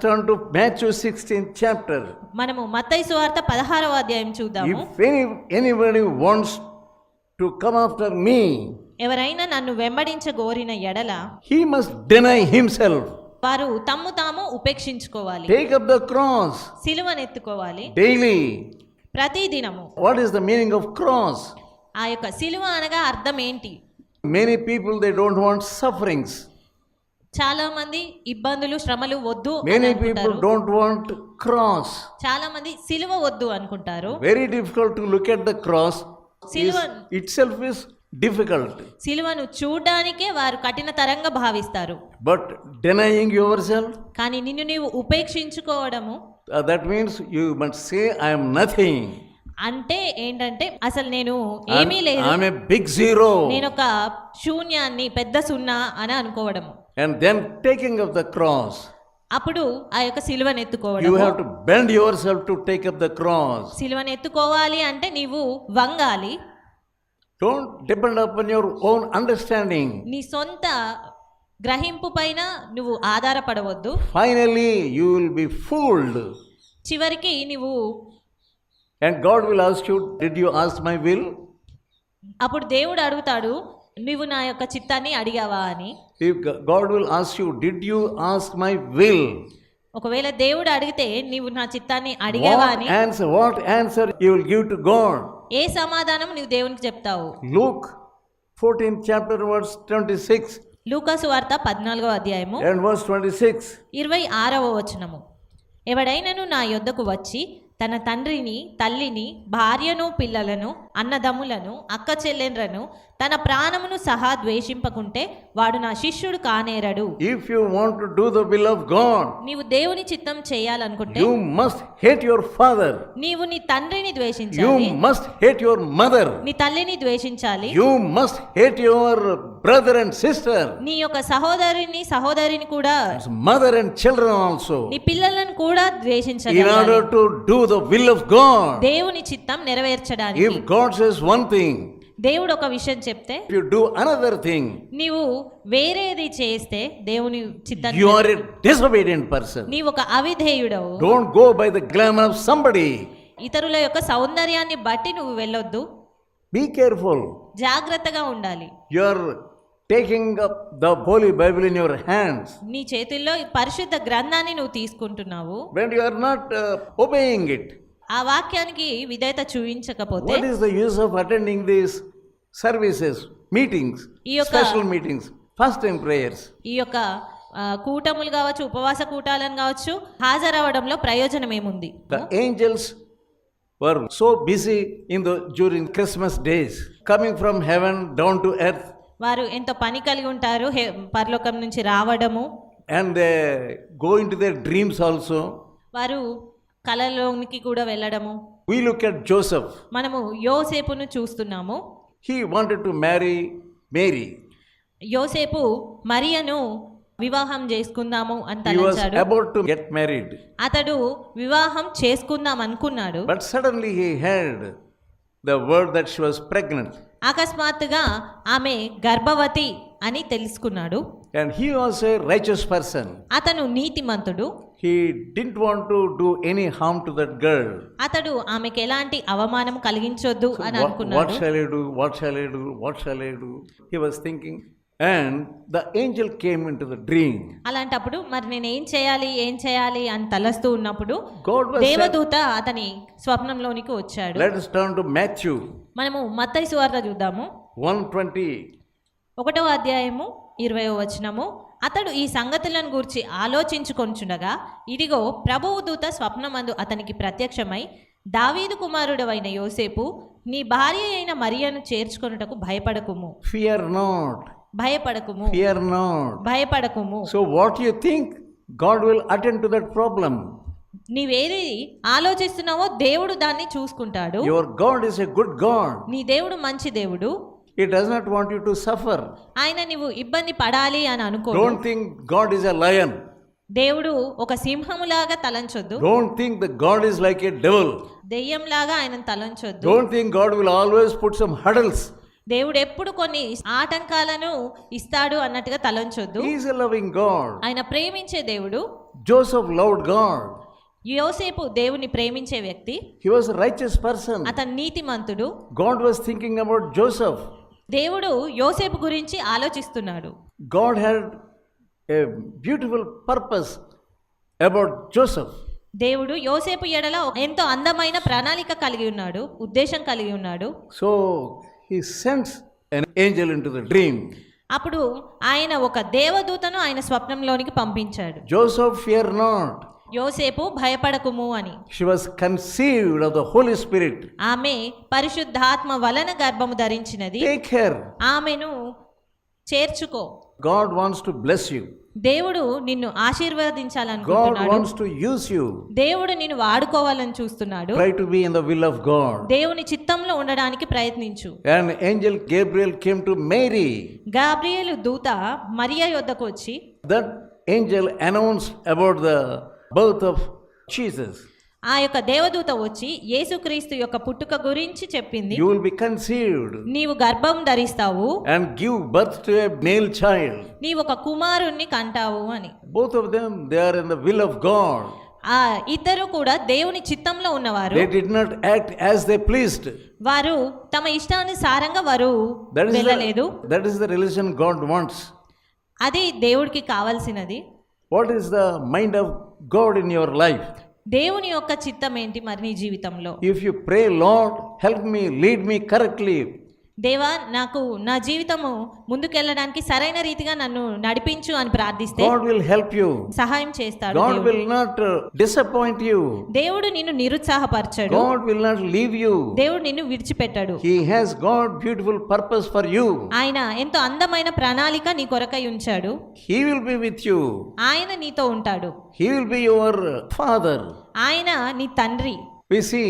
turn to Matthew 16th chapter. మనము మత్తయి సువార్త 16వ అధ్యాయం చూద్దాము. If anybody wants to come after me, ఎవరైనా నన్ను వెంబడించగోరిన ఎడల he must deny himself. వారు తమ్ము తాము ఉపేక్షించుకోవాలి. Take up the cross సిలువనెత్తుకోవాలి daily. ప్రతి దినము. What is the meaning of cross? ఆ యొక్క సిలువ అనగా అర్థం ఏంటి? Many people, they don't want sufferings. చాలా మంది ఇబ్బందులు శ్రమలు వద్దు అని Many అనుకుంటారు. people don't want cross. చాలా మంది సిలువ వద్దు అనుకుంటారు. Very difficult to look at the cross. సిలువ Itself is difficult. సిలువను చూడడానికే వారు కఠినతరంగా భావిస్తారు. But denying yourself, కానీ నిన్ను నీవు ఉపేక్షించుకోవడము that means you must say, I am nothing. అంటే ఏంటంటే అసలు నేను ఏమీ లేదు, I am a big zero. నేను ఒక శూన్యాన్ని, పెద్ద సున్నా అని అనుకోవడము. And then taking up the cross. అప్పుడు ఆ యొక్క సిలువను You ఎత్తుకోవడం. have to bend yourself to take up the cross. సిలువను ఎత్తుకోవాలి అంటే నీవు వంగాలి. Don't depend upon your own understanding. నీ సొంత గ్రహింపు పైన నువ్వు ఆధారపడవద్దు. Finally, you will be fooled. చివరికి నువ్వు And God will ask you, did you ask my will? అప్పుడు దేవుడు అడుగుతాడు, నువ్వు నా యొక్క చిత్తాన్ని అడిగావా అని. If God will ask you, did you ask my will? ఒకవేళ దేవుడు అడిగితే నీవు నా చిత్తాన్ని అడిగావా అని What answer you will give to God? ఏ సమాధానం నువ్వు దేవునికి చెప్తావు? Luke 14th chapter verse 26 లూకాసు వార్త 14వ అధ్యాయము and verse 26. 26వ వచనము. ఎవడైనను నా యొద్దకు వచ్చి తన తండ్రిని, తల్లిని, భార్యను, పిల్లలను, అన్నదమ్ములను, అక్క చెల్లెండ్రను, తన ప్రాణమును సహా ద్వేషింపకుంటే వాడు నా శిష్యుడు కానేరడు. If you want to do the will of God, నీవు దేవుని చిత్తం చేయాలనుకుంటే you must hate your father. నీవు నీ తండ్రిని You ద్వేషించాలి, must hate your mother. నీ తల్లిని ద్వేషించాలి, You must hate your brother and sister, నీ యొక్క సహోదరిని కూడా, mother and children also, నీ పిల్లలను కూడా in ద్వేషించగలగాలి. order to do the will of God. దేవుని చిత్తం నెరవేర్చడానికి. If God says one thing, దేవుడు ఒక విషయం చెప్తే if you do another thing, నీవు వేరేది చేస్తే దేవుని చిత్తాన్ని, you are a disobedient person. నీవు ఒక అవిధేయుడవు. Don't go by the glamour of somebody. ఇతరుల యొక్క సౌందర్యాన్ని బట్టి నువ్వు వెళ్ళొద్దు. Be careful. జాగ్రత్తగా ఉండాలి. You are taking up the Holy Bible in your hands నీ చేతుల్లో ఈ పరిశుద్ధ గ్రంథాన్ని నువ్వు తీసుకుంటున్నావు. when you are not obeying it. ఆ వాక్యానికి విధేయత చూపించకపోతే What is the use of attending these services, meetings, special meetings, first time prayers? ఈ యొక్క కూటములు కావచ్చు, ఉపవాస కూటాలను కావచ్చు, హాజరవడంలో ప్రయోజనం ఏముంది? The angels were so busy during Christmas days, coming from heaven down to earth, వారు ఎంతో పని కలిగి ఉంటారు, పరలోకం నుంచి రావడము, and they go into their dreams also. వారు కలలోనికి కూడా వెళ్ళడము. We look at Joseph. మనము యోసేపును చూస్తున్నాము. He wanted to marry Mary. యోసేపు మరియను వివాహం చేసుకుందాము అని He was తలంచాడు. about to get married. అతడు వివాహం చేసుకుందాం అనుకున్నాడు. But suddenly he heard the word that she was pregnant. అకస్మాత్తుగా ఆమె గర్భవతి అని తెలుసుకున్నాడు. And he was a righteous person. అతను నీతిమంతుడు. He didn't want to do any harm to that girl. అతడు ఆమెకు ఎలాంటి అవమానం కలిగించొద్దు So అని what అనుకున్నాడు. shall I do? What shall I do? What shall I do? He was thinking. And the angel came into the dream. అలాంటప్పుడు మరి నేను ఏం చేయాలి అని తలస్తూ ఉన్నప్పుడు God was దేవదూత అతని స్వప్నంలోనికి వచ్చాడు. Let us turn to Matthew మనము మత్తయి సువార్త చూద్దాము. 1:20. 1వ అధ్యాయము 20వ వచనము. అతడు ఈ సంగతులను గూర్చి ఆలోచించుకొనుచుండగా ఇదిగో ప్రభువు దూత స్వప్నమందు అతనికి ప్రత్యక్షమై, దావీదు కుమారుడవైన యోసేపు, నీ భార్య అయిన మరియను చేర్చుకొనుటకు భయపడకుము. Fear not. భయపడకుము. Fear not. భయపడకుము. So what you think, God will attend to that problem. నీవేది ఆలోచిస్తున్నావో దేవుడు దాన్ని చూసుకుంటాడు. Your God is a good God. నీ దేవుడు మంచి దేవుడు. He does not want you to suffer. ఆయన నువ్వు ఇబ్బంది పడాలి అని అనుకో. Don't think God is a lion. దేవుడు ఒక సింహములాగా తలంచొద్దు. Don't think that God is like a devil. దెయ్యంలాగా ఆయన తలంచొద్దు. Don't think God will always put some hurdles దేవుడు ఎప్పుడు కొన్ని ఆటంకాలను ఇస్తాడు అన్నట్టుగా తలంచొద్దు. He is a loving God. ఆయన ప్రేమించే దేవుడు. Joseph loved God. యోసేపు దేవుని ప్రేమించే వ్యక్తి. He was a righteous person. అతను నీతిమంతుడు. God was thinking about Joseph. దేవుడు యోసేపు గురించి ఆలోచిస్తున్నాడు. God had a beautiful purpose about Joseph. దేవుడు యోసేపు ఎడల ఎంతో అందమైన ప్రణాళిక కలిగి ఉన్నాడు, ఉద్దేశం కలిగి ఉన్నాడు. So he sends an angel into the dream. అప్పుడు ఆయన ఒక దేవదూతను ఆయన స్వప్నంలోనికి పంపించాడు. Joseph, fear not. యోసేపు భయపడకుము అని. She was conceived of the Holy Spirit. ఆమె పరిశుద్ధాత్మ వలన గర్భము ధరించినది. Take care. ఆమెను చేర్చుకో. God wants to bless you. దేవుడు నిన్ను God ఆశీర్వదించాలనుకుంటున్నాడు. wants to use you. దేవుడు నిన్ను వాడుకోవాలని చూస్తున్నాడు. Try to be in the will of God. దేవుని చిత్తంలో ఉండడానికి ప్రయత్నించు. And angel Gabriel came to Mary. Gabriel దూత మరియా యొద్దకు వచ్చి That angel announced about the birth of Jesus. ఆ యొక్క దేవదూత వచ్చి యేసుక్రీస్తు యొక్క పుట్టుక గురించి చెప్పింది. You will be conceived నీవు గర్భం ధరిస్తావు, and give birth to a male child. నీవు ఒక కుమారుణ్ణి కంటావు అని. Both of them, they are in the will of God. ఆ ఇద్దరు కూడా దేవుని చిత్తంలో ఉన్నవారు. They did not act as they pleased. వారు తమ ఇష్టానుసారంగా వారు వెళ్ళలేదు. That is the relation God wants. అది దేవుడికి కావాల్సినది. What is the mind of God in your life? దేవుని యొక్క చిత్తం ఏంటి మరి నీ జీవితంలో? If you pray, Lord, help me, lead me correctly. దేవా, నాకు నా జీవితము ముందుకెళ్ళడానికి సరైన రీతిగా నన్ను నడిపించు అని ప్రార్థిస్తే God will help you. సహాయం చేస్తాడు. God దేవుడు. will not disappoint you. దేవుడు నిన్ను నిరుత్సాహపరచడు. God will not leave you. దేవుడు నిన్ను విడిచిపెట్టడు. He has got beautiful purpose for you. ఆయన ఎంతో అందమైన ప్రణాళిక నీ కొరకై ఉంచాడు. He will be with you. ఆయన నీతో ఉంటాడు. He will be your father. ఆయన నీ తండ్రి. We see